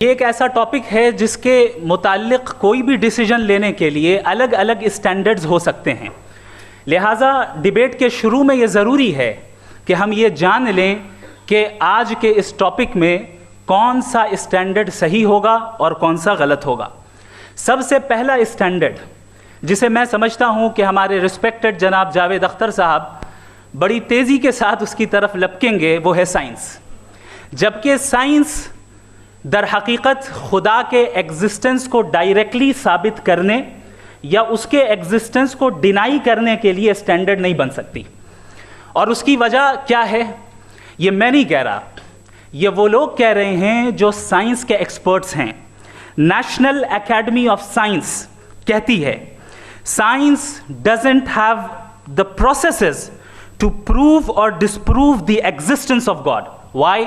یہ ایک ایسا ٹاپک ہے جس کے متعلق کوئی بھی ڈیسیجن لینے کے لیے الگ الگ اسٹینڈرڈز ہو سکتے ہیں، لہٰذا ڈیبیٹ کے شروع میں یہ ضروری ہے کہ ہم یہ جان لیں کہ آج کے اس ٹاپک میں کون سا اسٹینڈرڈ صحیح ہوگا اور کون سا غلط ہوگا۔ سب سے پہلا اسٹینڈرڈ جسے میں سمجھتا ہوں کہ ہمارے رسپیکٹڈ جناب جاوید اختر صاحب بڑی تیزی کے ساتھ اس کی طرف لپکیں گے، وہ ہے سائنس۔ جبکہ سائنس در حقیقت خدا کے ایگزسٹنس کو ڈائریکٹلی ثابت کرنے یا اس کے ایگزسٹنس کو ڈینائی کرنے کے لیے اسٹینڈرڈ نہیں بن سکتی۔ اور اس کی وجہ کیا ہے؟ یہ میں نہیں کہہ رہا، یہ وہ لوگ کہہ رہے ہیں جو سائنس کے ایکسپرٹس ہیں۔ نیشنل اکیڈمی آف سائنس کہتی ہے science doesn't have the processes to prove اور disprove the existence of God. Why?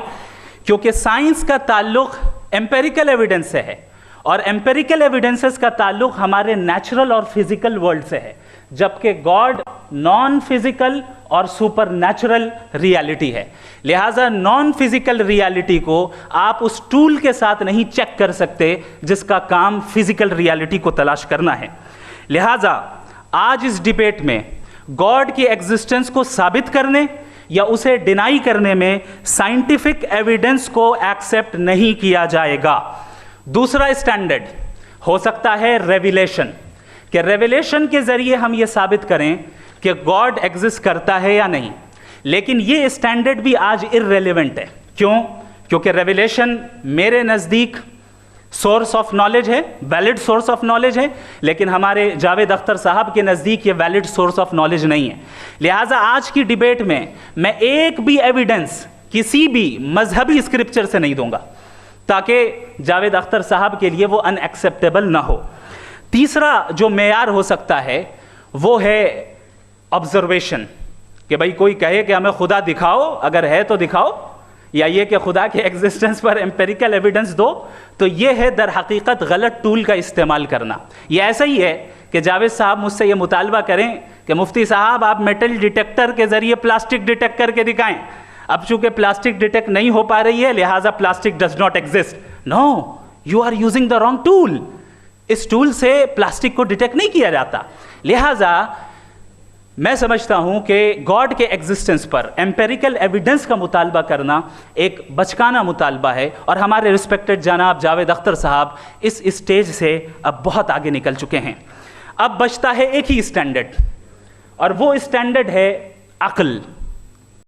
کیونکہ سائنس کا تعلق ایمپیریکل ایویڈنس سے ہے، اور ایمپیریکل ایویڈنسز کا تعلق ہمارے نیچرل اور فزیکل ورلڈ سے ہے، جبکہ گاڈ نان فزیکل اور سپر نیچرل ریالٹی ہے۔ لہٰذا نان فزیکل ریالٹی کو آپ اس ٹول کے ساتھ نہیں چیک کر سکتے جس کا کام فزیکل ریالٹی کو تلاش کرنا ہے۔ لہٰذا آج اس ڈیبیٹ میں گاڈ کی ایگزسٹنس کو ثابت کرنے یا اسے ڈینائی کرنے میں سائنٹیفک ایویڈنس کو ایکسیپٹ نہیں کیا جائے گا۔ دوسرا اسٹینڈرڈ ہو سکتا ہے ریویلیشن، کہ ریویلیشن کے ذریعے ہم یہ ثابت کریں کہ گاڈ ایگزسٹ کرتا ہے یا نہیں، لیکن یہ اسٹینڈرڈ بھی آج ارریلیونٹ ہے۔ کیوں؟ کیونکہ ریویلیشن میرے نزدیک سورس آف نالج ہے، ویلڈ سورس آف نالج ہے، لیکن ہمارے جاوید اختر صاحب کے نزدیک یہ ویلڈ سورس آف نالج نہیں ہے۔ لہٰذا آج کی ڈیبیٹ میں ایک بھی ایویڈنس کسی بھی مذہبی اسکرپچر سے نہیں دوں گا تاکہ جاوید اختر صاحب کے لیے وہ ان ایکسیپٹیبل نہ ہو۔ تیسرا جو معیار ہو سکتا ہے وہ ہے آبزرویشن، کہ بھائی کوئی کہے کہ ہمیں خدا دکھاؤ، اگر ہے تو دکھاؤ، یا یہ کہ خدا کے ایگزسٹنس پر ایمپیریکل ایویڈنس دو، تو یہ ہے در حقیقت غلط ٹول کا استعمال کرنا۔ یہ ایسا ہی ہے کہ جاوید صاحب مجھ سے یہ مطالبہ کریں کہ مفتی صاحب آپ میٹل ڈیٹیکٹر کے ذریعے پلاسٹک ڈیٹیکٹ کر کے دکھائیں۔ اب چونکہ پلاسٹک ڈیٹیکٹ نہیں ہو پا رہی ہے لہٰذا plastic does not exist. No, you are using the wrong tool. اس ٹول سے پلاسٹک کو ڈیٹیکٹ نہیں کیا جاتا۔ لہٰذا میں سمجھتا ہوں کہ گاڈ کے ایگزسٹنس پر ایمپیریکل ایویڈنس کا مطالبہ کرنا ایک بچکانہ مطالبہ ہے، اور ہمارے رسپیکٹڈ جناب جاوید اختر صاحب اس اسٹیج سے اب بہت آگے نکل چکے ہیں۔ اب بچتا ہے ایک ہی اسٹینڈرڈ، اور وہ اسٹینڈرڈ ہے عقل۔